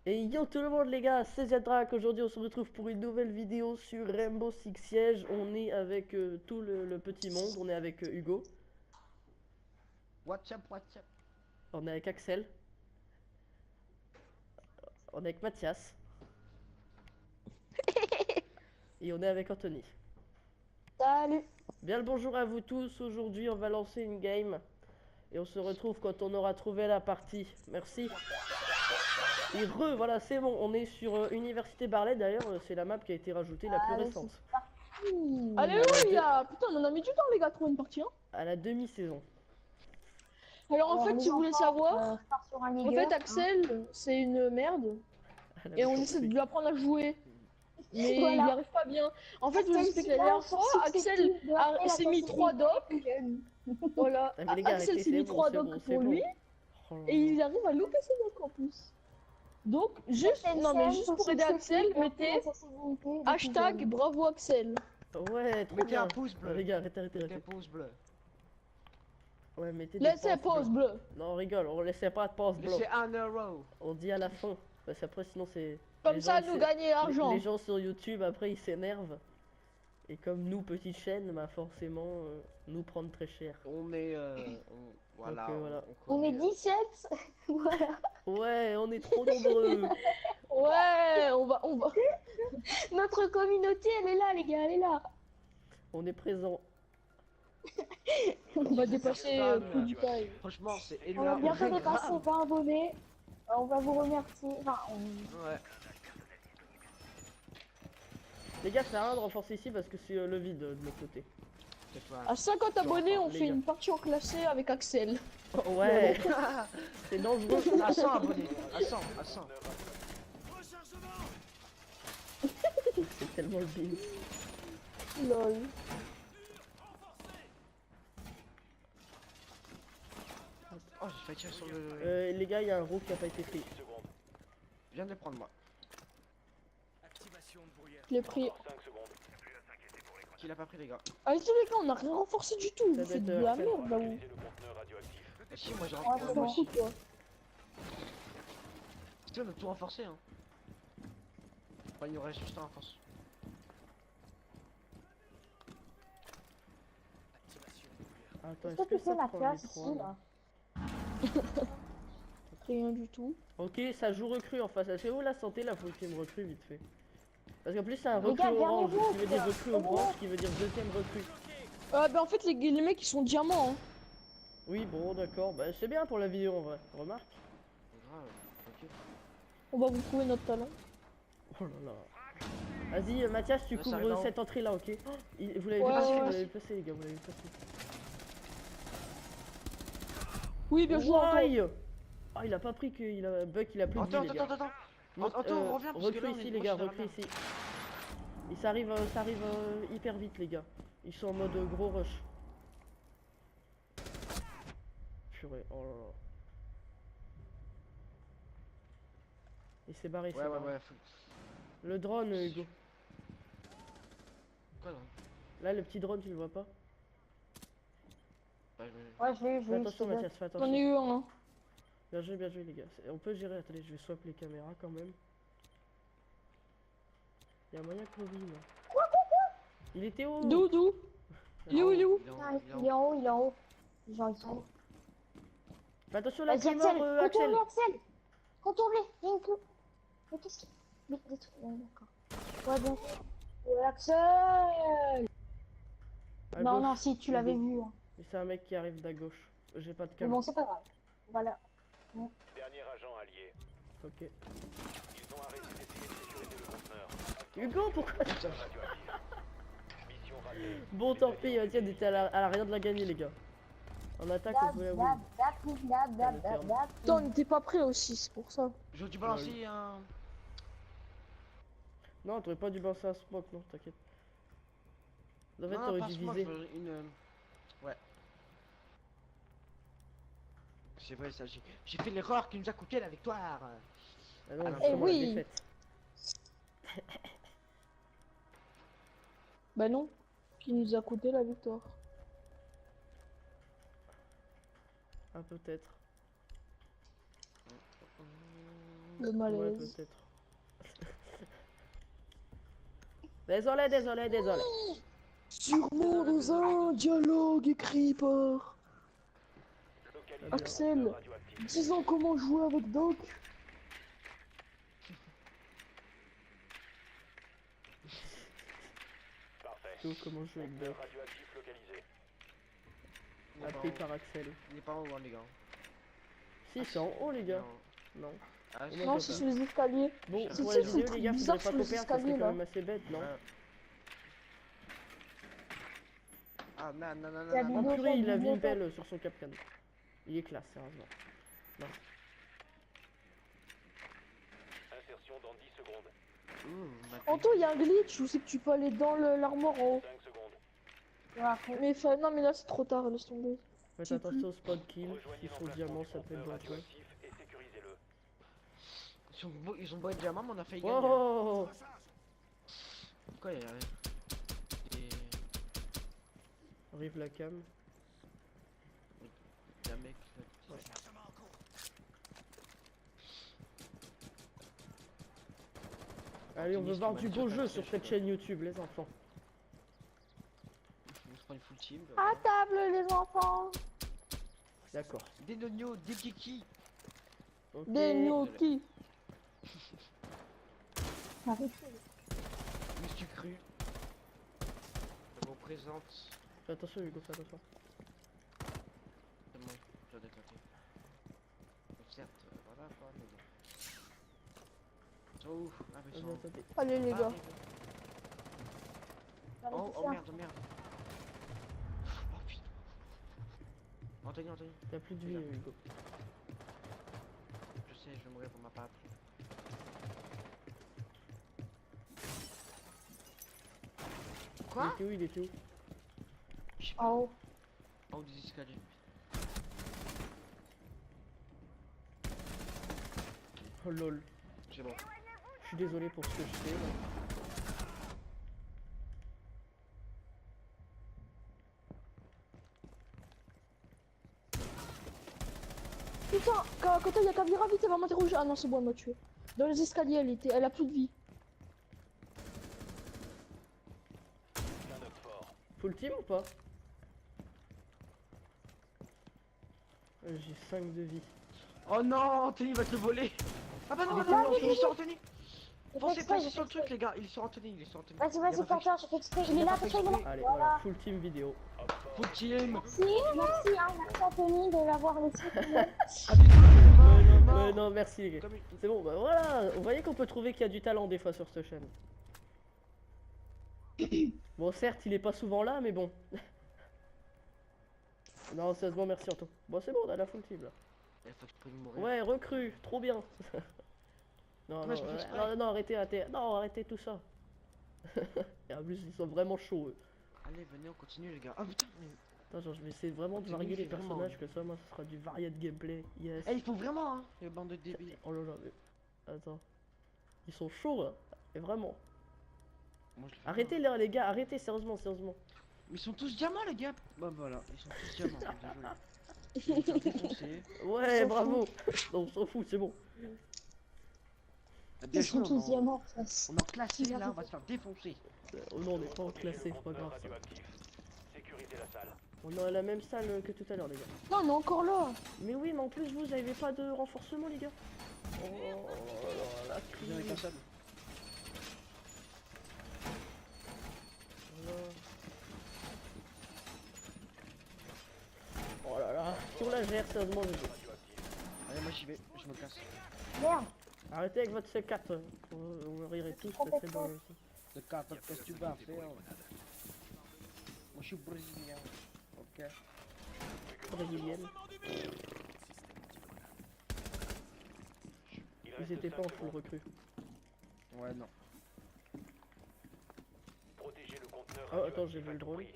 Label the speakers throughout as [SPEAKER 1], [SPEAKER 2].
[SPEAKER 1] Et yo tout le monde les gars, c'est Zedrak. Aujourd'hui on se retrouve pour une nouvelle vidéo sur Rainbow Six Siege. On est avec tout le petit monde, on est avec Hugo,
[SPEAKER 2] What's up, what's up?
[SPEAKER 1] on est avec Axel, on est avec Mathias et on est avec Anthony.
[SPEAKER 3] Salut.
[SPEAKER 1] Bien le bonjour à vous tous, aujourd'hui on va lancer une game et on se retrouve quand on aura trouvé la partie. Merci. Et voilà c'est bon, on est sur Université Barlet d'ailleurs, c'est la map qui a été rajoutée la plus
[SPEAKER 3] Allez, c'est
[SPEAKER 1] récente.
[SPEAKER 3] parti.
[SPEAKER 4] Alléluia! Putain, on en a mis du temps, les gars, à trouver une partie, hein.
[SPEAKER 1] À la demi-saison.
[SPEAKER 4] Alors, en fait,
[SPEAKER 3] les
[SPEAKER 4] si vous voulez
[SPEAKER 3] enfants,
[SPEAKER 4] savoir,
[SPEAKER 3] je pars sur un
[SPEAKER 4] en
[SPEAKER 3] Ligue
[SPEAKER 4] fait,
[SPEAKER 3] 1,
[SPEAKER 4] Axel, c'est une merde.
[SPEAKER 1] À la
[SPEAKER 4] Et on
[SPEAKER 1] mi-temps.
[SPEAKER 4] essaie de lui apprendre à jouer. Mais
[SPEAKER 3] Voilà.
[SPEAKER 4] il n'y arrive pas bien. En fait, je vous
[SPEAKER 3] Axel,
[SPEAKER 4] explique, la
[SPEAKER 3] Simon,
[SPEAKER 4] dernière fois, Axel s'est mis 3 docs. Voilà.
[SPEAKER 1] Ah, mais les gars,
[SPEAKER 4] Axel
[SPEAKER 1] arrêtez,
[SPEAKER 4] s'est
[SPEAKER 1] c'est
[SPEAKER 4] mis
[SPEAKER 1] bon,
[SPEAKER 4] 3
[SPEAKER 1] c'est bon,
[SPEAKER 4] docs
[SPEAKER 1] c'est
[SPEAKER 4] pour
[SPEAKER 1] bon.
[SPEAKER 4] lui.
[SPEAKER 1] Oh là
[SPEAKER 4] Et
[SPEAKER 1] là.
[SPEAKER 4] il arrive à louper ses docs en plus. Donc, juste, non, mais juste pour aider Axel, mettez hashtag bravo Axel.
[SPEAKER 1] Ouais, trop
[SPEAKER 2] Mettez
[SPEAKER 1] bien.
[SPEAKER 2] un pouce bleu.
[SPEAKER 1] Les gars, arrêtez.
[SPEAKER 2] Mettez un pouce bleu.
[SPEAKER 1] Ouais, mettez des
[SPEAKER 4] Laissez
[SPEAKER 1] pauses
[SPEAKER 4] pause
[SPEAKER 1] bleues.
[SPEAKER 4] bleue.
[SPEAKER 1] Non, on rigole, on laissait pas de pause bleu.
[SPEAKER 2] Laissez 1€.
[SPEAKER 1] On dit à la fin. Parce qu'après, sinon, c'est.
[SPEAKER 4] Comme
[SPEAKER 1] les
[SPEAKER 4] ça,
[SPEAKER 1] gens,
[SPEAKER 4] nous
[SPEAKER 1] c'est-
[SPEAKER 4] gagner l'argent.
[SPEAKER 1] Les gens sur YouTube, après, ils s'énervent. Et comme nous, petite chaîne, bah forcément, nous prendre très cher.
[SPEAKER 2] On est. Voilà.
[SPEAKER 1] Donc, voilà.
[SPEAKER 3] On est
[SPEAKER 2] connaît,
[SPEAKER 3] 17. Voilà.
[SPEAKER 1] Ouais, on est trop nombreux.
[SPEAKER 4] Ouais, on va.
[SPEAKER 3] Notre communauté, elle est là, les gars, elle est là.
[SPEAKER 1] On est présent.
[SPEAKER 4] On va dépasser plus du taille.
[SPEAKER 2] Franchement, c'est
[SPEAKER 3] On va
[SPEAKER 2] énorme.
[SPEAKER 3] bientôt
[SPEAKER 2] grave.
[SPEAKER 3] dépasser 20 abonnés. On va vous remercier. Enfin,
[SPEAKER 2] Ouais.
[SPEAKER 1] Les gars, ça sert à rien de renforcer ici parce que c'est le vide de l'autre côté.
[SPEAKER 2] C'est pas.
[SPEAKER 4] À 50 abonnés, on
[SPEAKER 1] les
[SPEAKER 4] fait
[SPEAKER 1] gars.
[SPEAKER 4] une partie en classé avec Axel.
[SPEAKER 1] Oh, ouais, c'est dangereux.
[SPEAKER 2] À 100 abonnés. À 100, à 100.
[SPEAKER 1] C'est tellement le bise.
[SPEAKER 4] Lol.
[SPEAKER 2] Oh, j'ai failli tirer sur le.
[SPEAKER 1] Les gars, il y a un roux qui a pas été pris.
[SPEAKER 2] Je viens de le prendre moi.
[SPEAKER 4] Je l'ai pris.
[SPEAKER 2] Qui l'a pas pris, les gars?
[SPEAKER 4] Allez, les gars, on a rien renforcé du tout.
[SPEAKER 1] Ça
[SPEAKER 4] Vous faites
[SPEAKER 1] doit
[SPEAKER 4] de
[SPEAKER 1] être
[SPEAKER 4] la
[SPEAKER 1] Axel.
[SPEAKER 4] merde là où.
[SPEAKER 2] Ah, si, moi j'ai
[SPEAKER 3] Ah,
[SPEAKER 2] renforcé.
[SPEAKER 3] c'est
[SPEAKER 2] Moi
[SPEAKER 3] bon.
[SPEAKER 2] aussi.
[SPEAKER 4] Quoi.
[SPEAKER 2] Tu on a tout renforcé, hein. Enfin, il nous reste juste un renforce.
[SPEAKER 1] Attends,
[SPEAKER 3] est-ce que tu fais
[SPEAKER 1] ça
[SPEAKER 3] ma
[SPEAKER 1] prend
[SPEAKER 3] classe
[SPEAKER 1] les
[SPEAKER 3] ici,
[SPEAKER 1] trois,
[SPEAKER 3] là?
[SPEAKER 4] Rien du tout.
[SPEAKER 1] Ok, ça joue recrue en face. Est-ce que vous la sentez la faut qu'il me recrue vite fait? Parce qu'en plus c'est un
[SPEAKER 3] Les
[SPEAKER 1] recrue
[SPEAKER 3] gars,
[SPEAKER 1] orange,
[SPEAKER 3] viens
[SPEAKER 1] qui veut dire recrue orange, qui veut dire deuxième recrue.
[SPEAKER 4] Bah en fait, les mecs ils sont diamants. Hein.
[SPEAKER 1] Oui, bon, d'accord. Bah, c'est bien pour la vidéo en vrai. Remarque.
[SPEAKER 2] C'est grave. Ok.
[SPEAKER 4] On va vous prouver notre talent.
[SPEAKER 1] Oh là là. Vas-y, Mathias, tu
[SPEAKER 2] Ça arrive
[SPEAKER 1] couvres
[SPEAKER 2] en haut.
[SPEAKER 1] cette entrée là, ok? Vous l'avez
[SPEAKER 4] Ouais,
[SPEAKER 1] placé,
[SPEAKER 4] ouais,
[SPEAKER 1] vous
[SPEAKER 4] ouais.
[SPEAKER 1] l'avez placé, les gars, vous l'avez placé.
[SPEAKER 4] Oui, bien joué. Antoine.
[SPEAKER 1] Why? Ah, il a pas pris qu'il a. Buck, il a plus de vie,
[SPEAKER 2] Attends,
[SPEAKER 1] les
[SPEAKER 2] attends,
[SPEAKER 1] gars.
[SPEAKER 2] attends.
[SPEAKER 1] Monte,
[SPEAKER 2] Attends, reviens, parce que
[SPEAKER 1] recrue
[SPEAKER 2] là, on
[SPEAKER 1] ici,
[SPEAKER 2] est
[SPEAKER 1] les gars,
[SPEAKER 2] proche de
[SPEAKER 1] recrue
[SPEAKER 2] la
[SPEAKER 1] ici. Et ça arrive hyper vite, les gars. Ils sont en mode gros rush. Purée, oh là là. Il s'est barré, il s'est
[SPEAKER 2] Ouais, ouais,
[SPEAKER 1] barré.
[SPEAKER 2] ouais.
[SPEAKER 1] Le drone, Hugo.
[SPEAKER 2] Quoi là?
[SPEAKER 1] Là, le petit drone, tu le vois pas?
[SPEAKER 2] Ouais,
[SPEAKER 3] Ouais, je l'ai eu,
[SPEAKER 1] Fais attention,
[SPEAKER 3] je te
[SPEAKER 1] Mathias, fais
[SPEAKER 4] J'en ai
[SPEAKER 1] attention.
[SPEAKER 4] eu un. Hein.
[SPEAKER 1] Bien joué, les gars. On peut gérer. Attendez, je vais swap les caméras quand même. Il y a moyen qu'on vive. Il était où?
[SPEAKER 4] D'où Il est où, il est où?
[SPEAKER 3] Ah, il est en haut, il est en haut. Genre, ils sont en haut.
[SPEAKER 1] Fais attention, là,
[SPEAKER 3] Vas-y,
[SPEAKER 1] qui
[SPEAKER 3] Axel,
[SPEAKER 1] mort, Axel.
[SPEAKER 3] contourne-le, Axel. Contourne-le, il y a une clou. Mais qu'est-ce qu'il... Mais des trucs... Ouais, d'accord. Ouais, bien. Ouais, Axel.
[SPEAKER 1] À
[SPEAKER 3] Non,
[SPEAKER 1] gauche.
[SPEAKER 3] non, si, tu l'avais vu. Hein.
[SPEAKER 1] Et c'est un mec qui arrive d'à gauche. J'ai pas de
[SPEAKER 3] Mais
[SPEAKER 1] caméra.
[SPEAKER 3] bon, c'est pas grave. Voilà.
[SPEAKER 5] Dernier agent allié.
[SPEAKER 1] Ok.
[SPEAKER 5] Ils ont arrêté d'essayer de sécuriser le conteneur.
[SPEAKER 1] Hugo, pourquoi?
[SPEAKER 5] Radioactif. Mission ratée.
[SPEAKER 1] Bon, tant pis, tiens, on était à la rien de la gagner, les gars. En attaque, on pouvait la win.
[SPEAKER 4] Putain, on n'était pas prêt aussi, c'est pour ça.
[SPEAKER 2] J'aurais dû balancer un.
[SPEAKER 1] Non, t'aurais pas dû balancer un smoke, non, t'inquiète. En fait,
[SPEAKER 2] Non,
[SPEAKER 1] t'aurais
[SPEAKER 2] pas
[SPEAKER 1] dû
[SPEAKER 2] smoke,
[SPEAKER 1] viser.
[SPEAKER 2] une. Ouais. C'est vrai, ça. J'ai fait l'erreur qui nous a coûté la victoire.
[SPEAKER 1] Ah non,
[SPEAKER 2] Ah,
[SPEAKER 1] justement,
[SPEAKER 4] oui.
[SPEAKER 1] la défaite.
[SPEAKER 4] Bah non. Qui nous a coûté la victoire.
[SPEAKER 1] Ah, peut-être.
[SPEAKER 4] Le
[SPEAKER 1] Ouais,
[SPEAKER 4] malaise.
[SPEAKER 1] peut-être. Désolé, désolé, désolé.
[SPEAKER 4] Sûrement dans un dialogue écrit par
[SPEAKER 5] Localisez
[SPEAKER 4] Axel.
[SPEAKER 5] le conteneur radioactif.
[SPEAKER 4] Disons comment jouer avec Doc.
[SPEAKER 5] Parfait.
[SPEAKER 1] Tout comment jouer avec
[SPEAKER 5] Conteneur
[SPEAKER 1] Doc.
[SPEAKER 5] radioactif localisé.
[SPEAKER 2] Il est pas
[SPEAKER 1] Appelé
[SPEAKER 2] en haut.
[SPEAKER 1] par Axel.
[SPEAKER 2] Il est pas en haut, hein, les gars.
[SPEAKER 1] Si, c'est en haut, les gars.
[SPEAKER 2] Non.
[SPEAKER 1] Non.
[SPEAKER 2] Ah,
[SPEAKER 1] Au
[SPEAKER 2] si,
[SPEAKER 1] moins,
[SPEAKER 4] Non,
[SPEAKER 1] ça
[SPEAKER 4] c'est
[SPEAKER 1] va.
[SPEAKER 4] sur les escaliers.
[SPEAKER 1] Bon,
[SPEAKER 2] C'est
[SPEAKER 1] pour
[SPEAKER 2] ça,
[SPEAKER 1] la
[SPEAKER 2] c'est
[SPEAKER 1] vidéo,
[SPEAKER 4] le
[SPEAKER 1] les
[SPEAKER 4] truc
[SPEAKER 1] gars,
[SPEAKER 4] bizarre
[SPEAKER 1] faudrait pas
[SPEAKER 4] sur
[SPEAKER 1] trop
[SPEAKER 4] les
[SPEAKER 1] perdre, ça serait
[SPEAKER 4] escaliers,
[SPEAKER 1] quand
[SPEAKER 4] là.
[SPEAKER 1] même assez bête, non?
[SPEAKER 2] Ouais. Ah, non, non, non,
[SPEAKER 3] Il y a
[SPEAKER 2] non,
[SPEAKER 3] des
[SPEAKER 2] non.
[SPEAKER 1] Oh purée, il a
[SPEAKER 3] bibliothèque.
[SPEAKER 1] Vimpel sur son Capcan. Il est classe, sérieusement.
[SPEAKER 5] Insertion dans 10 secondes.
[SPEAKER 4] Anto, il y a un glitch où c'est que tu peux aller dans l'armoire en haut.
[SPEAKER 5] 5 secondes.
[SPEAKER 3] Ouais, après,
[SPEAKER 4] Mais non, mais là c'est trop tard, laisse tomber.
[SPEAKER 1] Faites
[SPEAKER 4] J'ai
[SPEAKER 1] attention au spot kill.
[SPEAKER 5] Rejoignez
[SPEAKER 1] S'ils sont
[SPEAKER 5] l'emplacement
[SPEAKER 1] diamants,
[SPEAKER 5] du
[SPEAKER 1] ça peut être
[SPEAKER 5] conteneur
[SPEAKER 1] dangereux.
[SPEAKER 5] radioactif et sécurisez-le.
[SPEAKER 2] Ils ont beau être diamants, mais on a failli gagner.
[SPEAKER 1] Oh!
[SPEAKER 2] Quoi, il y a rien. Et...
[SPEAKER 1] Arrive la cam.
[SPEAKER 2] Il y a un mec.
[SPEAKER 1] Ouais. Allez, on veut voir du beau jeu sur cette chaîne YouTube, les enfants.
[SPEAKER 2] On se prend une full team.
[SPEAKER 3] à table, les enfants.
[SPEAKER 1] D'accord.
[SPEAKER 2] Des nognos, des kiki.
[SPEAKER 1] Ok.
[SPEAKER 4] Des gnocchis.
[SPEAKER 3] Arrêtez.
[SPEAKER 2] Où est-ce que tu cru? Je vous présente.
[SPEAKER 1] Fais attention, Hugo, fais attention.
[SPEAKER 2] C'est bon, je vais déclaquer. Donc certes, voilà quoi, mais bon. Oh, ah mais
[SPEAKER 1] Vas-y,
[SPEAKER 2] ça.
[SPEAKER 1] attendez.
[SPEAKER 4] Allez les gars.
[SPEAKER 2] Oh, oh merde, merde. Oh putain. Anthony, Anthony,
[SPEAKER 1] T'as plus de vie, Hugo.
[SPEAKER 2] je sais, je vais mourir pour ma patte.
[SPEAKER 1] Il
[SPEAKER 2] Quoi?
[SPEAKER 1] était où? Il était où?
[SPEAKER 2] Je sais
[SPEAKER 3] En
[SPEAKER 2] pas.
[SPEAKER 3] haut.
[SPEAKER 2] En haut des escaliers.
[SPEAKER 1] Oh lol.
[SPEAKER 2] C'est bon.
[SPEAKER 1] Je suis désolé pour ce que je fais. Là.
[SPEAKER 4] Putain, quand il y a Kavira, vite, elle va m'interroger. Ah non, c'est bon, elle m'a tué. Dans les escaliers, elle a plus de vie.
[SPEAKER 5] Un homme fort.
[SPEAKER 1] Full team ou pas? J'ai 5 de vie.
[SPEAKER 2] Oh non, Anthony va te le voler. Ah bah non,
[SPEAKER 1] Mais
[SPEAKER 2] non, non,
[SPEAKER 1] comment
[SPEAKER 2] il est sur Anthony.
[SPEAKER 3] J'ai fait
[SPEAKER 2] Foncez,
[SPEAKER 3] exprès,
[SPEAKER 2] foncez
[SPEAKER 3] j'ai
[SPEAKER 2] sur
[SPEAKER 3] fait
[SPEAKER 2] le truc
[SPEAKER 3] exprès.
[SPEAKER 2] les gars, il est sur Anthony, il est sur Anthony.
[SPEAKER 3] Vas-y,
[SPEAKER 2] Il a
[SPEAKER 3] vas-y,
[SPEAKER 2] pas
[SPEAKER 3] fais
[SPEAKER 2] fait
[SPEAKER 3] attention, j'ai fait exprès. Il est
[SPEAKER 2] a
[SPEAKER 3] là,
[SPEAKER 2] pas fait
[SPEAKER 3] attention, il est là.
[SPEAKER 1] Allez,
[SPEAKER 3] Voilà.
[SPEAKER 1] voilà, full team vidéo.
[SPEAKER 5] Homme fort.
[SPEAKER 2] Full team.
[SPEAKER 3] Merci, merci, hein, merci Anthony de l'avoir laissé.
[SPEAKER 1] Ouais, non, merci les gars.
[SPEAKER 2] Comme une-
[SPEAKER 1] C'est bon, bah voilà. Vous voyez qu'on peut trouver qu'il y a du talent des fois sur cette chaîne. Bon, certes, il est pas souvent là, mais bon. Non, sérieusement, merci Anto. Bon, c'est bon, on a la full team là.
[SPEAKER 2] Il faut que tu prennes mourir.
[SPEAKER 1] Ouais, recrue, trop bien. Non,
[SPEAKER 2] Ouais,
[SPEAKER 1] non,
[SPEAKER 2] je fais exprès.
[SPEAKER 1] non, non, arrêtez, arrêtez. Non, arrêtez tout ça. Et en plus, ils sont vraiment chauds eux.
[SPEAKER 2] Allez, venez, on continue les gars. Ah putain, mais...
[SPEAKER 1] Attends, genre, je vais essayer vraiment de
[SPEAKER 2] T'es
[SPEAKER 1] varier
[SPEAKER 2] nul,
[SPEAKER 1] les
[SPEAKER 2] c'est vraiment,
[SPEAKER 1] personnages, que ça, moi, ce sera du varié de gameplay. Yes.
[SPEAKER 2] Eh, il faut vraiment, hein, les bandes de débiles.
[SPEAKER 1] Oh là là, mais... Attends. Ils sont chauds là. Et vraiment.
[SPEAKER 2] Moi, je le fais
[SPEAKER 1] Arrêtez là, les gars, arrêtez, sérieusement, sérieusement.
[SPEAKER 2] pas. Mais ils sont tous diamants les gars. Bah voilà, ils sont tous diamants. Bien joué. Je vais me faire défoncer.
[SPEAKER 1] Ouais,
[SPEAKER 4] s'en
[SPEAKER 1] bravo. Non, on s'en fout, c'est bon.
[SPEAKER 2] Ah, bien
[SPEAKER 3] Ils sont
[SPEAKER 2] joué,
[SPEAKER 3] tous diamants. Ça.
[SPEAKER 2] on est en classé là, on va se faire défoncer.
[SPEAKER 1] Oh non, on n'est pas en
[SPEAKER 5] Protégez
[SPEAKER 1] classé,
[SPEAKER 5] le
[SPEAKER 1] c'est pas grave
[SPEAKER 5] conteneur
[SPEAKER 1] ça.
[SPEAKER 5] radioactif. Sécurisez la salle.
[SPEAKER 1] On est à la même salle que tout à l'heure, les gars.
[SPEAKER 4] Non, on est encore là.
[SPEAKER 1] Mais oui, mais en plus, vous avez pas de renforcement, les gars. Oh la
[SPEAKER 2] Viens avec un
[SPEAKER 1] crise.
[SPEAKER 2] seul.
[SPEAKER 1] Oh là là, si on la gère, sérieusement, les gars.
[SPEAKER 2] Allez, moi j'y vais, je me casse.
[SPEAKER 3] Merde.
[SPEAKER 1] Arrêtez avec votre C4. On rirait tous, c'est très bon aussi.
[SPEAKER 2] Le 4, qu'est-ce que tu vas faire? Moi je suis brésilien. Ok.
[SPEAKER 1] Brésilienne.
[SPEAKER 5] Il
[SPEAKER 1] Ils
[SPEAKER 5] reste
[SPEAKER 1] étaient pas
[SPEAKER 5] 5
[SPEAKER 1] en full
[SPEAKER 5] secondes.
[SPEAKER 1] recrue.
[SPEAKER 2] Ouais, non.
[SPEAKER 5] Protégez le conteneur
[SPEAKER 1] Oh, attends,
[SPEAKER 5] radioactif
[SPEAKER 1] j'ai vu
[SPEAKER 5] à
[SPEAKER 1] le
[SPEAKER 5] tout
[SPEAKER 1] drone.
[SPEAKER 5] prix.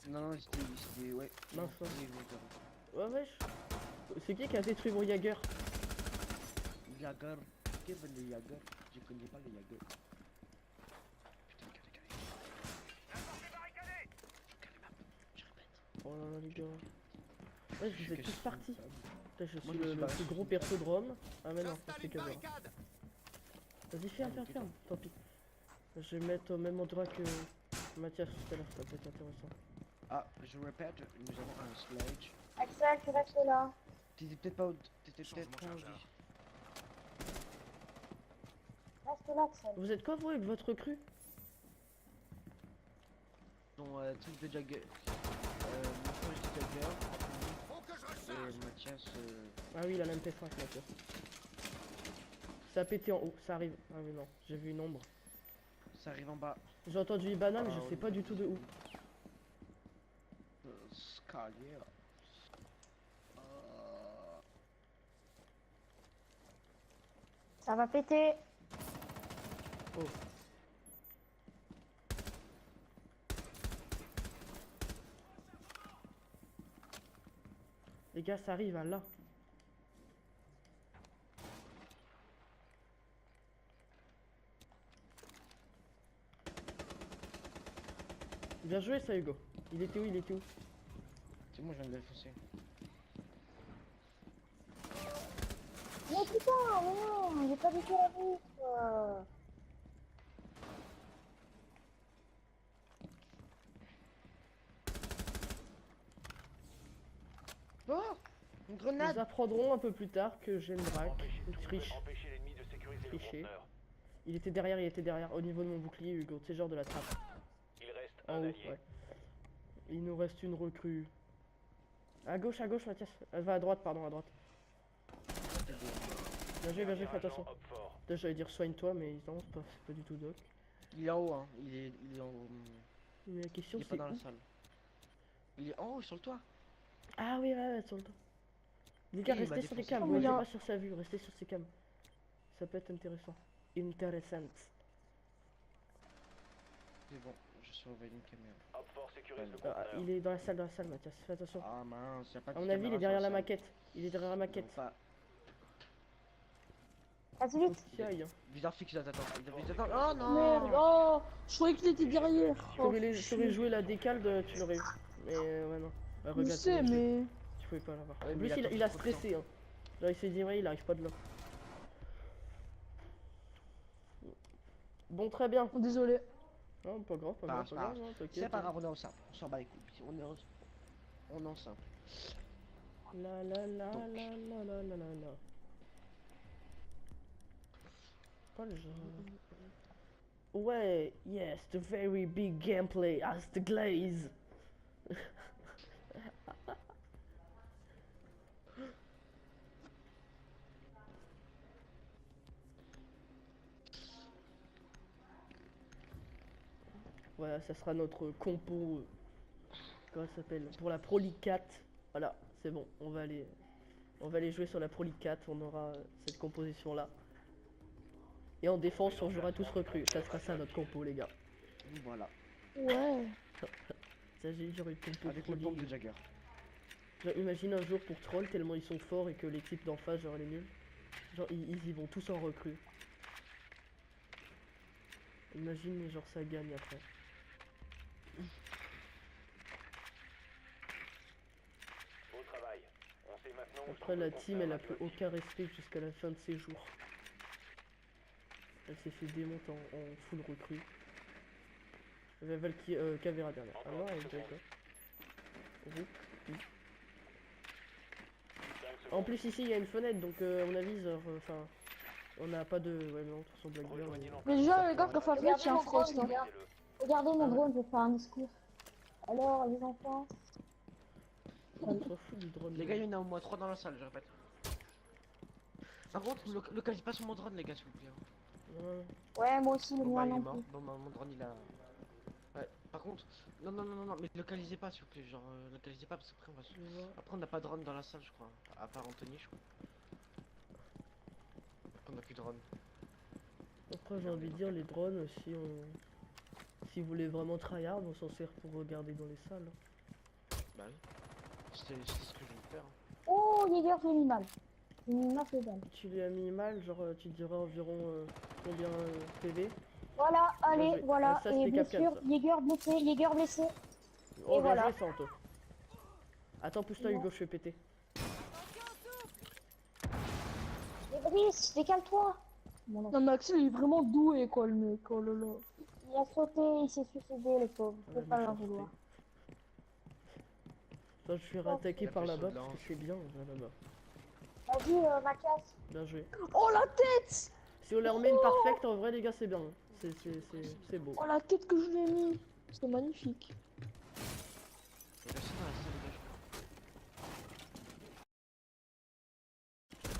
[SPEAKER 2] Non, non, c'était. Ouais.
[SPEAKER 1] Mince,
[SPEAKER 2] Oui,
[SPEAKER 1] mince.
[SPEAKER 2] oui,
[SPEAKER 1] Ouais, wesh. C'est qui a détruit mon Jaeger?
[SPEAKER 2] Jagger. Qu'est-ce que le Jagger? Je connais pas le Jagger. Putain, regardez. Je répète.
[SPEAKER 1] Oh là là, les gars. Ouais, je vous êtes tous partis. Putain, je
[SPEAKER 2] Moi,
[SPEAKER 1] suis
[SPEAKER 2] je me suis
[SPEAKER 1] le
[SPEAKER 2] barré.
[SPEAKER 1] plus gros perso de Rome. Ah mais non, c'est Kavera. Vas-y, ferme, ferme, ferme. Tant pis. Je vais mettre au même endroit que Mathias tout à l'heure, ça peut être intéressant.
[SPEAKER 2] Ah, je répète, nous avons un sledge.
[SPEAKER 3] Axel, tu restes là.
[SPEAKER 2] T'étais peut-être pas au... T'étais peut-être pas au...
[SPEAKER 3] Reste là, Axel.
[SPEAKER 1] Vous êtes quoi, vous, avec votre recrue?
[SPEAKER 2] Ton truc de Jagger. Mon proche de Jagger. Et Mathias...
[SPEAKER 1] Ah oui, il a l'MP5, Mathias. Ça a pété en haut, ça arrive. Ah oui, non, j'ai vu une ombre.
[SPEAKER 2] ça arrive en bas.
[SPEAKER 1] J'ai entendu Ibana, mais
[SPEAKER 2] Ah,
[SPEAKER 1] je sais
[SPEAKER 2] oui.
[SPEAKER 1] pas du tout de où.
[SPEAKER 2] Scalier.
[SPEAKER 3] Ça va péter.
[SPEAKER 1] Oh. Les gars, ça arrive, hein, là. Bien joué ça, Hugo. Il était où? Il était où?
[SPEAKER 2] C'est moi, je viens de le foncer.
[SPEAKER 3] Mais putain, non, j'ai pas du tout la boucle.
[SPEAKER 2] Oh, une
[SPEAKER 1] Nous
[SPEAKER 2] grenade.
[SPEAKER 1] apprendrons un peu plus tard que Genbrack triche.
[SPEAKER 5] Empêchez l'ennemi de sécuriser le
[SPEAKER 1] Tricher.
[SPEAKER 5] conteneur.
[SPEAKER 1] Il était derrière, au niveau de mon bouclier, Hugo. C'est genre de la trappe.
[SPEAKER 5] Il reste
[SPEAKER 1] En
[SPEAKER 5] un
[SPEAKER 1] haut,
[SPEAKER 5] allié.
[SPEAKER 1] ouais. Il nous reste une recrue. À gauche, Mathias. Elle va à droite, pardon, à droite. Bien joué,
[SPEAKER 5] Dernier
[SPEAKER 1] fais
[SPEAKER 5] agent,
[SPEAKER 1] attention.
[SPEAKER 5] hop fort.
[SPEAKER 1] Là, j'allais dire soigne-toi, mais non, c'est pas du tout doc.
[SPEAKER 2] Il est en haut, hein. Il est en haut.
[SPEAKER 1] Mais la question
[SPEAKER 2] Il est pas
[SPEAKER 1] c'est
[SPEAKER 2] dans la
[SPEAKER 1] où?
[SPEAKER 2] salle. Il est en haut, sur le toit.
[SPEAKER 1] Ah oui, ouais, sur le temps. Les gars,
[SPEAKER 2] Oui, il m'a
[SPEAKER 1] restez sur les
[SPEAKER 2] défoncé.
[SPEAKER 1] cams,
[SPEAKER 3] Oh,
[SPEAKER 1] ne restez
[SPEAKER 3] bien.
[SPEAKER 1] pas sur sa vue, restez sur ses cams. Ça peut être intéressant. Intéressant.
[SPEAKER 2] C'est bon, je surveille une caméra.
[SPEAKER 5] Hop fort sécurise le
[SPEAKER 1] Ah,
[SPEAKER 5] conteneur.
[SPEAKER 1] il est dans la salle, Mathias. Fais attention.
[SPEAKER 2] Ah mince, y'a pas de
[SPEAKER 1] À mon avis, il est
[SPEAKER 2] caméra
[SPEAKER 1] derrière
[SPEAKER 2] sur
[SPEAKER 1] la
[SPEAKER 2] salle.
[SPEAKER 1] maquette. Il est derrière la maquette.
[SPEAKER 2] Non, pas.
[SPEAKER 3] Vas-y
[SPEAKER 1] Faut
[SPEAKER 3] vite.
[SPEAKER 1] qu'il aille, hein.
[SPEAKER 2] Viseur fixe, t'attends. Oh non.
[SPEAKER 4] Merde, oh, je croyais qu'il était derrière. Oh,
[SPEAKER 1] T'aurais joué la décale, tu l'aurais eu. Mais ouais, non.
[SPEAKER 4] je
[SPEAKER 1] Regarde,
[SPEAKER 4] sais,
[SPEAKER 1] comment
[SPEAKER 4] mais...
[SPEAKER 1] tu pouvais pas l'avoir.
[SPEAKER 2] Ouais,
[SPEAKER 1] En
[SPEAKER 2] mais
[SPEAKER 1] plus,
[SPEAKER 2] il attend
[SPEAKER 1] il a
[SPEAKER 2] trop de
[SPEAKER 1] stressé. Hein. Genre, il s'est dit, ouais, il arrive pas de là. Bon, très bien.
[SPEAKER 4] Oh, désolé.
[SPEAKER 1] Non, pas grave, pas
[SPEAKER 2] Pas
[SPEAKER 1] grave,
[SPEAKER 2] grave,
[SPEAKER 1] pas grave. hein, t'inquiète,
[SPEAKER 2] C'est pas
[SPEAKER 1] hein.
[SPEAKER 2] grave, on est en simple. On s'en bat les couilles. On est en simple.
[SPEAKER 1] La la la
[SPEAKER 2] Donc.
[SPEAKER 1] la la la la la la. Pas le genre. Ouais, yes, the very big gameplay as the glaze. Voilà, ça sera notre compo. Comment ça s'appelle? Pour la Pro League 4. Voilà, c'est bon, on va aller jouer sur la Pro League 4, on aura cette composition là. Et en défense, on jouera tous recrues. Ça sera ça notre compo, les gars.
[SPEAKER 2] Voilà.
[SPEAKER 4] Ouais.
[SPEAKER 1] Ça, j'ai genre une compo
[SPEAKER 2] Avec
[SPEAKER 1] Pro
[SPEAKER 2] le pompe
[SPEAKER 1] League.
[SPEAKER 2] de Jagger.
[SPEAKER 1] Genre, imagine un jour pour troll tellement ils sont forts et que l'équipe d'en face, genre, elle est nulle. Genre, ils y vont tous en recrue. Imagine, mais genre, ça gagne après.
[SPEAKER 5] Beau travail. On sait maintenant où se
[SPEAKER 1] Après,
[SPEAKER 5] trouve
[SPEAKER 1] la
[SPEAKER 5] le
[SPEAKER 1] team, elle a
[SPEAKER 5] conteneur
[SPEAKER 1] plus aucun respect jusqu'à la fin de ses jours. Elle s'est fait démonter en full recrue. Il y avait Valky, Caveira derrière. Ah non, elle était quoi. En plus, ici, il y a une fenêtre, donc à mon avis, enfin, on n'a pas de. Ouais, non, de toute façon, Blackbeard.
[SPEAKER 4] Mais déjà, les gars, quand ça fait,
[SPEAKER 3] Regardez
[SPEAKER 4] c'est un
[SPEAKER 3] mon
[SPEAKER 4] frost.
[SPEAKER 3] drone,
[SPEAKER 4] Hein.
[SPEAKER 3] les gars. Regardez mon drone, je vais faire un discours. Alors, les enfants.
[SPEAKER 1] On s'en fout du drone.
[SPEAKER 2] Les gars, il y en a au moins 3 dans la salle, je répète. Par contre, localisez pas sur mon drone, les gars, s'il vous plaît.
[SPEAKER 1] Ouais.
[SPEAKER 3] Ouais, moi aussi, le
[SPEAKER 2] Bon, bah,
[SPEAKER 3] mien
[SPEAKER 2] il est
[SPEAKER 3] non
[SPEAKER 2] mort.
[SPEAKER 3] plus.
[SPEAKER 2] Bon, bah, mon drone, il a. Ouais, par contre, non, mais localisez pas, s'il vous plaît. Genre, localisez pas parce qu'après, on va se.
[SPEAKER 1] Je vois.
[SPEAKER 2] Après, on n'a pas de drone dans la salle, je crois. À part Anthony, je crois. On n'a plus de drone.
[SPEAKER 1] Après, j'ai envie de dire, les drones, si vous voulez vraiment tryhard, on s'en sert pour regarder dans les salles.
[SPEAKER 2] Bah oui. C'était ce que je voulais faire.
[SPEAKER 3] Oh, Jäger, j'ai mis mal. J'ai mis mal fait dalle.
[SPEAKER 1] Tu lui as mis mal, genre, tu dirais environ combien PV?
[SPEAKER 3] Voilà, allez,
[SPEAKER 1] joué.
[SPEAKER 3] voilà.
[SPEAKER 1] Ça,
[SPEAKER 3] Et
[SPEAKER 1] c'était Capcan,
[SPEAKER 3] blessure,
[SPEAKER 1] ça.
[SPEAKER 3] Jäger blessé.
[SPEAKER 1] Oh, bien
[SPEAKER 3] voilà.
[SPEAKER 1] joué, ça, Anto. Attends, pousse-toi, Hugo, je fais péter.
[SPEAKER 3] Et Brice, décale-toi.
[SPEAKER 4] Non, mais Axel, il est vraiment doué, quoi, le mec. Oh là là.
[SPEAKER 3] Il a sauté, il s'est suicidé, le pauvre. Faut pas l'en vouloir.
[SPEAKER 1] Là, je suis rattaqué
[SPEAKER 2] Il a
[SPEAKER 1] par
[SPEAKER 2] fait
[SPEAKER 1] là-bas
[SPEAKER 2] saut de
[SPEAKER 1] parce que
[SPEAKER 2] l'ange.
[SPEAKER 1] c'est bien là-bas.
[SPEAKER 3] Vas-y, Mathias.
[SPEAKER 1] Bien joué.
[SPEAKER 4] Oh, la tête!
[SPEAKER 1] Si on leur met une perfect, en vrai, les gars, c'est bien. C'est beau.
[SPEAKER 4] Oh, la tête que je lui ai mis. C'est magnifique.
[SPEAKER 2] Il y a personne dans la salle, les gars,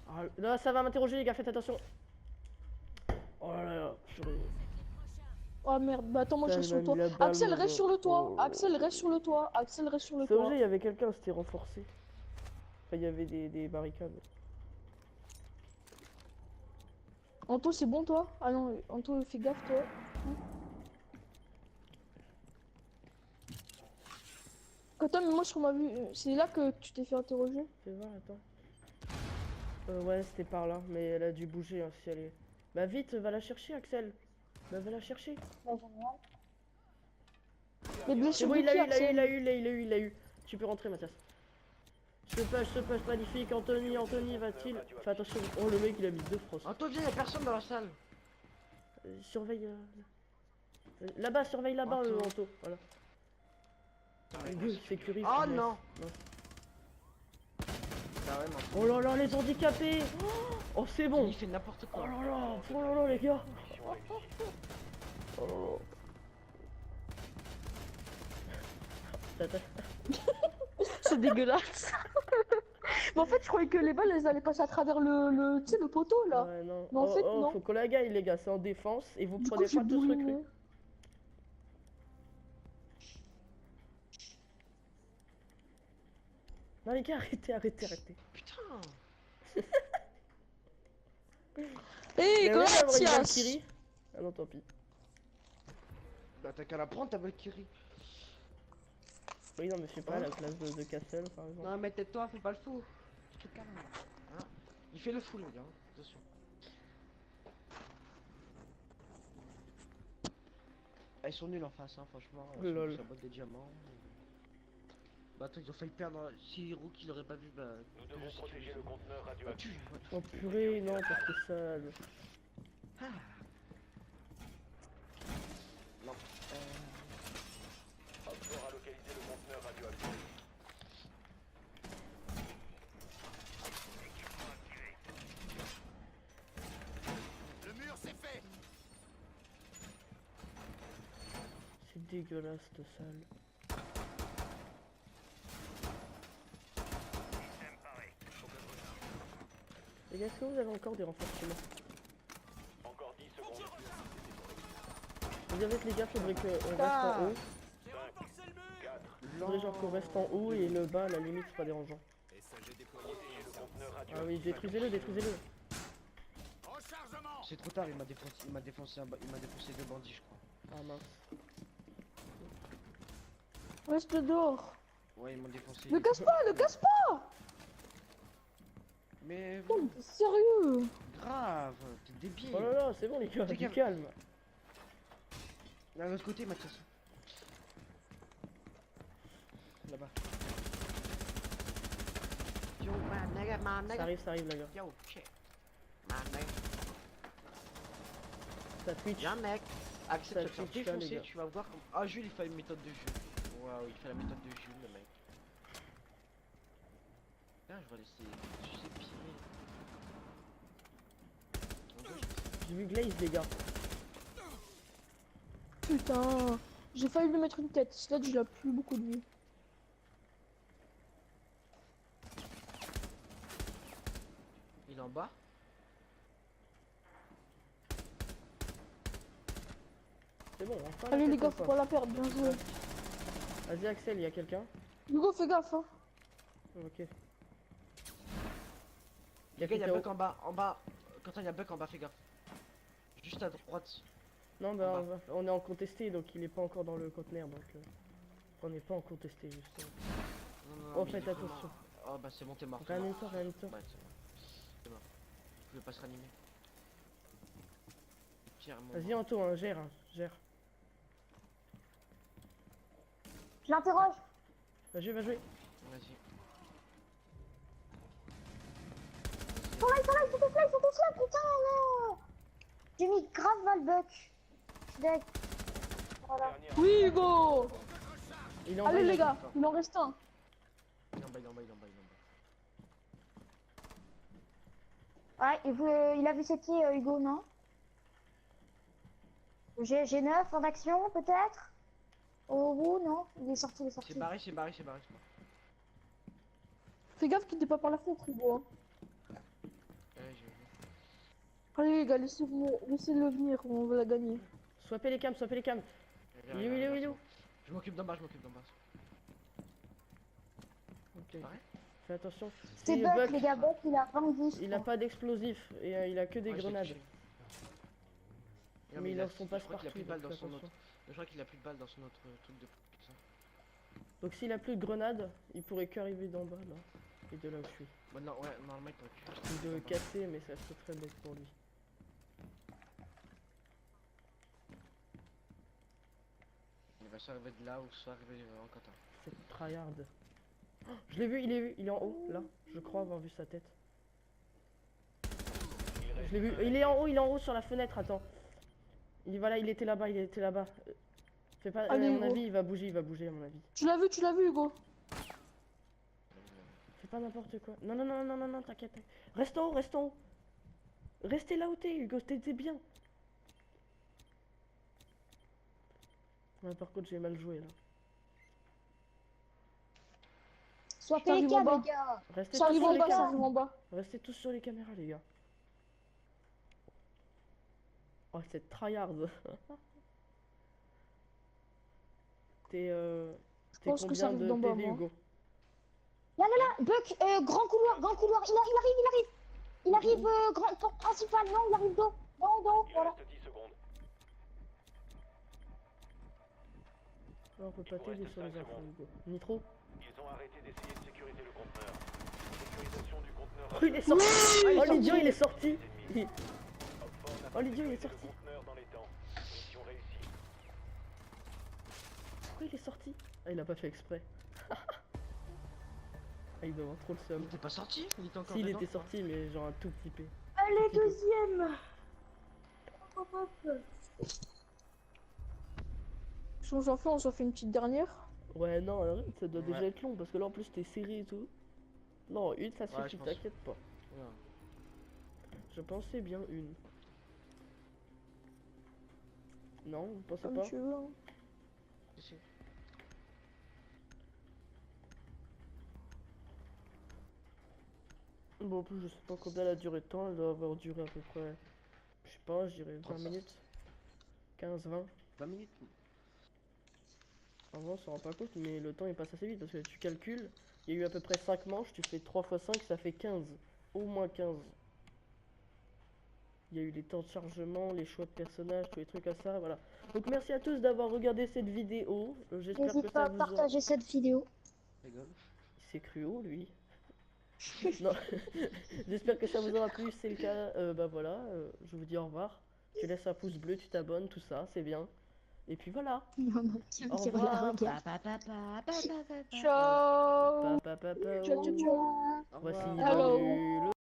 [SPEAKER 1] Ah, là, ça va m'interroger, les gars, faites attention. Oh là là, purée.
[SPEAKER 4] Oh merde, bah attends, moi je
[SPEAKER 1] Putain,
[SPEAKER 4] reste
[SPEAKER 1] il
[SPEAKER 4] sur le
[SPEAKER 1] m'a
[SPEAKER 4] toit.
[SPEAKER 1] mis la balle,
[SPEAKER 4] Axel,
[SPEAKER 1] mon
[SPEAKER 4] reste
[SPEAKER 1] gars.
[SPEAKER 4] sur le toit.
[SPEAKER 1] Oh.
[SPEAKER 4] Axel, reste sur le toit. Axel, reste sur le
[SPEAKER 1] C'est
[SPEAKER 4] toit.
[SPEAKER 1] obligé, il y avait quelqu'un, c'était renforcé. Enfin, il y avait des barricades.
[SPEAKER 4] Anto, c'est bon toi? Ah non, Anto, fais gaffe toi. Attends, mais moi sur ma vue, c'est là que tu t'es fait interroger?
[SPEAKER 1] Fais voir, attends. Ouais, c'était par là, mais elle a dû bouger hein, si elle est. Bah vite, va la chercher, Axel. Bah va la chercher.
[SPEAKER 3] Bah, génial.
[SPEAKER 4] Les
[SPEAKER 1] C'est
[SPEAKER 4] blessures
[SPEAKER 1] bon,
[SPEAKER 4] de
[SPEAKER 1] il a
[SPEAKER 4] qui,
[SPEAKER 1] eu,
[SPEAKER 4] Axel?
[SPEAKER 1] il a eu. Tu peux rentrer, Mathias. Je te push, magnifique. Anthony, va-t-il. Fais attention. Oh, le mec, il a mis 2 frosts.
[SPEAKER 2] Anto, viens, y'a personne dans la salle.
[SPEAKER 1] Surveille. Là-bas, surveille là-bas,
[SPEAKER 2] Anto.
[SPEAKER 1] Anto. Voilà. Gueule, sécurise.
[SPEAKER 2] Oh
[SPEAKER 1] Yes.
[SPEAKER 2] non.
[SPEAKER 1] Non.
[SPEAKER 2] Carrément.
[SPEAKER 1] Oh là là, les handicapés. Oh, c'est bon.
[SPEAKER 2] Il fait n'importe
[SPEAKER 1] Oh
[SPEAKER 2] quoi.
[SPEAKER 1] là là, les gars. Oh. T'as-
[SPEAKER 4] C'est dégueulasse. Mais en fait, je croyais que les balles, elles allaient passer à travers tu sais, le poteau là.
[SPEAKER 1] Ouais, non.
[SPEAKER 4] Mais en fait, non.
[SPEAKER 1] Faut qu'on la gagne, les gars. C'est en défense et vous
[SPEAKER 4] Du
[SPEAKER 1] prenez
[SPEAKER 4] coup, j'ai
[SPEAKER 1] pas tous recrues.
[SPEAKER 4] bourriné.
[SPEAKER 1] Non, les gars, arrêtez.
[SPEAKER 2] Putain.
[SPEAKER 4] Hé,
[SPEAKER 1] Mais ouais, d'avoir une
[SPEAKER 4] Mathias!
[SPEAKER 1] Valkyrie. Ah non, tant pis.
[SPEAKER 2] Bah t'as qu'à la prendre ta Valkyrie.
[SPEAKER 1] Oui, non, mais je sais pas, à la place de Castle, par exemple.
[SPEAKER 2] Non mais tais-toi, fais pas le fou. Tu te calmes. Hein, il fait le fou les gars, attention. Ah, ils sont nuls en face, hein, franchement.
[SPEAKER 1] Lol.
[SPEAKER 2] Ça botte des diamants. Bah attends, ils ont failli perdre. Si Rookie l'aurait pas vu, bah.
[SPEAKER 5] Nous devons protéger le conteneur
[SPEAKER 2] Ah,
[SPEAKER 5] radioactif.
[SPEAKER 1] Oh purée, non, parce que ça.
[SPEAKER 2] Non.
[SPEAKER 5] Opsor a localisé le conteneur radioactif.
[SPEAKER 6] Le mur c'est fait.
[SPEAKER 1] C'est dégueulasse cette salle. Les gars, est-ce que vous avez encore des renforcements?
[SPEAKER 5] Encore 10 secondes.
[SPEAKER 1] Vous savez que les gars, faudrait qu'on reste
[SPEAKER 2] Ah.
[SPEAKER 1] en haut.
[SPEAKER 5] 5, 4,
[SPEAKER 1] Faudrait genre qu'on reste en haut et le bas, à la limite, c'est pas dérangeant.
[SPEAKER 6] Et ça j'ai déployé.
[SPEAKER 5] protégez le conteneur
[SPEAKER 1] Ah
[SPEAKER 5] radioactif.
[SPEAKER 1] oui, détruisez-le.
[SPEAKER 6] Rechargement.
[SPEAKER 2] C'est trop tard, il m'a défoncé, il m'a défoncé 2 bandits, je crois.
[SPEAKER 1] Ah mince.
[SPEAKER 4] Reste dehors.
[SPEAKER 2] Ouais, ils m'ont défoncé.
[SPEAKER 4] Le casse pas, le casse pas!
[SPEAKER 2] Mais
[SPEAKER 4] Non, mais t'es sérieux?
[SPEAKER 2] grave, t'es débile.
[SPEAKER 1] Oh là là, c'est bon les gars,
[SPEAKER 2] T'es
[SPEAKER 1] du
[SPEAKER 2] calme.
[SPEAKER 1] calme.
[SPEAKER 2] D'un autre côté, Mathias. Là-bas. Yo, man, nigga, man,
[SPEAKER 1] Ça
[SPEAKER 2] nigga.
[SPEAKER 1] arrive les gars.
[SPEAKER 2] Yo, shit. Man, nigga.
[SPEAKER 1] Ça Twitch.
[SPEAKER 2] Y'a un mec. Accepte de
[SPEAKER 1] Ça
[SPEAKER 2] te faire
[SPEAKER 1] twitch, là, les
[SPEAKER 2] défoncer,
[SPEAKER 1] gars.
[SPEAKER 2] tu vas voir comme. Ah, Jules, il fait une méthode de Jules. Waouh, il fait la méthode de Jules, le mec. Là, je vais laisser. Je sais pied.
[SPEAKER 1] J'ai vu Glaze les gars.
[SPEAKER 4] Putain, j'ai failli lui mettre une tête. Sludge, il a plus beaucoup de vie.
[SPEAKER 2] Il est en bas.
[SPEAKER 1] C'est bon, enfin.
[SPEAKER 4] Allez
[SPEAKER 1] la
[SPEAKER 4] les gars,
[SPEAKER 1] tête,
[SPEAKER 4] faut
[SPEAKER 1] ou
[SPEAKER 4] pas la perdre, bien joué.
[SPEAKER 1] Vas-y Axel, il y a quelqu'un.
[SPEAKER 4] Hugo, fais gaffe, hein.
[SPEAKER 1] Ok.
[SPEAKER 2] Les gars, il y a
[SPEAKER 1] quelqu'un
[SPEAKER 2] Buck en bas. En bas. Quentin, il y a Buck en bas, fais gaffe. Juste à droite.
[SPEAKER 1] Non, bah
[SPEAKER 2] en
[SPEAKER 1] on est en contesté donc il est pas encore dans le conteneur donc. On n'est pas en contesté justement.
[SPEAKER 2] Non, non,
[SPEAKER 1] Oh,
[SPEAKER 2] mais il est
[SPEAKER 1] faites
[SPEAKER 2] vraiment-
[SPEAKER 1] attention.
[SPEAKER 2] Oh, bah c'est bon, t'es mort. t'es
[SPEAKER 1] Réanime-toi,
[SPEAKER 2] mort.
[SPEAKER 1] réanime-toi.
[SPEAKER 2] Ouais, c'est bon. C'est bon. Je pouvais pas se ranimer. Pierre, mon
[SPEAKER 1] Vas-y Anto, hein, gère.
[SPEAKER 3] Je l'interroge.
[SPEAKER 1] Va jouer.
[SPEAKER 2] Vas-y.
[SPEAKER 3] Ils sont là, s'il te plaît, putain, non. J'ai mis grave mal buck. Je suis deck. Voilà.
[SPEAKER 5] Dernière.
[SPEAKER 4] Oui, Hugo.
[SPEAKER 1] Il est en bas,
[SPEAKER 4] Allez,
[SPEAKER 1] il
[SPEAKER 4] les
[SPEAKER 1] est-
[SPEAKER 4] gars, il en reste un.
[SPEAKER 2] Il est en bas, il est en bas, il est en bas, il est en bas.
[SPEAKER 3] Ouais, il a vu c'est qui, Hugo, non? G9 en action, peut-être? Au bout, non? Il est sorti, il est sorti.
[SPEAKER 2] C'est barré, c'est barré, c'est barré.
[SPEAKER 4] Fais gaffe qu'il n'était pas par la fenêtre, Hugo. Hein.
[SPEAKER 2] Ouais, j'ai vu.
[SPEAKER 4] Allez, les gars, laissez-le venir, on va la gagner.
[SPEAKER 1] Swappez les cams, swappez les cams. Il est où, il est où, il est où?
[SPEAKER 2] Je m'occupe d'en bas, je m'occupe d'en bas.
[SPEAKER 1] Ok.
[SPEAKER 2] Pareil.
[SPEAKER 1] Fais attention.
[SPEAKER 3] C'est
[SPEAKER 1] Si,
[SPEAKER 3] buck,
[SPEAKER 1] Buck,
[SPEAKER 3] les gars, buck, il a 20 vies.
[SPEAKER 1] il a pas d'explosifs et il a que des
[SPEAKER 2] Ouais, je l'ai
[SPEAKER 1] grenades.
[SPEAKER 2] touché.
[SPEAKER 1] Mais
[SPEAKER 2] il
[SPEAKER 1] ils
[SPEAKER 2] a-
[SPEAKER 1] en sont pas
[SPEAKER 2] je crois qu'il a
[SPEAKER 1] partout.
[SPEAKER 2] plus de balles dans
[SPEAKER 1] donc
[SPEAKER 2] son
[SPEAKER 1] fais
[SPEAKER 2] autre.
[SPEAKER 1] attention.
[SPEAKER 2] Je crois qu'il a plus de balles dans son autre truc de ça.
[SPEAKER 1] Donc s'il a plus de grenades, il pourrait qu'arriver d'en bas là. Et de là où je suis.
[SPEAKER 2] Bah non, ouais, normalement il t'aurait pu.
[SPEAKER 1] Il doit casser mais ça serait très bête pour lui.
[SPEAKER 2] Il va soit arriver de là ou soit arriver en quentin.
[SPEAKER 1] C'est tryhard. Oh, je l'ai vu, il est en haut là. Je crois avoir vu sa tête. Je l'ai vu, il est en haut sur la fenêtre, attends. Voilà, il était là-bas, il était là-bas. Fais pas,
[SPEAKER 4] Allez,
[SPEAKER 1] à mon
[SPEAKER 4] Hugo.
[SPEAKER 1] avis, il va bouger à mon avis.
[SPEAKER 4] Tu l'as vu, Hugo.
[SPEAKER 1] Fais pas n'importe quoi. Non, non, non, non, non, non, t'inquiète. Reste en haut, reste en haut. Restez là où t'es, Hugo, t'es bien. Ouais, par contre, j'ai mal joué là.
[SPEAKER 3] Sois
[SPEAKER 4] Je t'arrive
[SPEAKER 3] pélican,
[SPEAKER 4] en bas.
[SPEAKER 3] les gars.
[SPEAKER 1] Restez
[SPEAKER 4] Ça
[SPEAKER 1] tous
[SPEAKER 4] arrive
[SPEAKER 1] sur
[SPEAKER 4] en
[SPEAKER 1] les
[SPEAKER 4] bas, ça
[SPEAKER 1] caméras.
[SPEAKER 4] arrive en bas.
[SPEAKER 1] Restez tous sur les caméras, les gars. Oh, c'est tryhard. T'es
[SPEAKER 4] pense que ça
[SPEAKER 1] combien de
[SPEAKER 4] arrive d'en bas,
[SPEAKER 1] PV,
[SPEAKER 4] moi.
[SPEAKER 1] Hugo?
[SPEAKER 3] Là, buck, grand couloir, grand couloir. Il arrive. Il arrive, grand porte principale. Non, il arrive dos. Dos,
[SPEAKER 5] Il
[SPEAKER 3] voilà.
[SPEAKER 5] reste 10 secondes.
[SPEAKER 1] Non, on peut
[SPEAKER 5] Il
[SPEAKER 1] pas
[SPEAKER 5] vous
[SPEAKER 1] t'aider
[SPEAKER 5] reste
[SPEAKER 1] sur les
[SPEAKER 5] 5
[SPEAKER 1] infos,
[SPEAKER 5] secondes.
[SPEAKER 1] Hugo. Nitro?
[SPEAKER 5] Ils ont arrêté d'essayer de sécuriser le conteneur. Sécurisation du conteneur.
[SPEAKER 1] Oh, il est sorti!
[SPEAKER 4] il est
[SPEAKER 1] Oh,
[SPEAKER 4] sorti.
[SPEAKER 1] l'idiot, il est sorti!
[SPEAKER 5] Ennemis.
[SPEAKER 1] Oh, l'idiot, il est
[SPEAKER 5] Sécuriser
[SPEAKER 1] sorti!
[SPEAKER 5] le conteneur dans les temps. Mission réussie.
[SPEAKER 1] Pourquoi il est sorti? Ah, il a pas fait exprès. Ah, il doit avoir trop le
[SPEAKER 2] Il
[SPEAKER 1] seum.
[SPEAKER 2] était pas sorti? Il était encore
[SPEAKER 1] Si, il
[SPEAKER 2] dedans,
[SPEAKER 1] était
[SPEAKER 2] je crois.
[SPEAKER 1] sorti, mais genre un tout petit peu.
[SPEAKER 3] Allez,
[SPEAKER 1] Petit peu.
[SPEAKER 3] deuxième.
[SPEAKER 4] Si on s'en fait une petite dernière.
[SPEAKER 1] Ouais, non, arrête, ça doit déjà
[SPEAKER 2] Ouais.
[SPEAKER 1] être long parce que là en plus t'es serré et tout. Non, une ça
[SPEAKER 2] Ouais,
[SPEAKER 1] suffit,
[SPEAKER 2] je pense.
[SPEAKER 1] t'inquiète pas.
[SPEAKER 2] Ouais.
[SPEAKER 1] Je pensais bien une. Non, vous pensez
[SPEAKER 4] Comme
[SPEAKER 1] pas?
[SPEAKER 4] tu veux. Hein.
[SPEAKER 2] Si, si.
[SPEAKER 1] Bon, en plus, je sais pas combien elle a duré de temps, elle doit avoir duré à peu près, je sais pas, je dirais 20
[SPEAKER 2] 35.
[SPEAKER 1] minutes. 15-20.
[SPEAKER 2] 20 minutes.
[SPEAKER 1] En vrai, on s'en rend pas compte, mais le temps il passe assez vite parce que tu calcules, il y a eu à peu près 5 manches, tu fais 3 x 5, ça fait 15. Au moins 15. Il y a eu les temps de chargement, les choix de personnages, tous les trucs à ça, voilà. Donc merci à tous d'avoir regardé cette vidéo. J'espère que
[SPEAKER 3] N'hésite pas
[SPEAKER 1] ça
[SPEAKER 3] à
[SPEAKER 1] vous aura...
[SPEAKER 3] partager cette vidéo.
[SPEAKER 2] Rigole.
[SPEAKER 1] Il s'est cru haut, lui. Non. J'espère que ça vous aura plu, si c'est le cas, bah voilà, je vous dis au revoir. Tu laisses un pouce bleu, tu t'abonnes, tout ça, c'est bien. Et puis voilà.
[SPEAKER 3] Non, non, tiens,
[SPEAKER 1] Au
[SPEAKER 3] tiens,
[SPEAKER 1] revoir.
[SPEAKER 3] regarde.
[SPEAKER 4] Ciao.
[SPEAKER 1] Pa, pa, pa, pa,
[SPEAKER 4] Ciao, ciao, ciao.
[SPEAKER 2] Au
[SPEAKER 1] Voici
[SPEAKER 2] revoir.
[SPEAKER 4] Hello.
[SPEAKER 1] le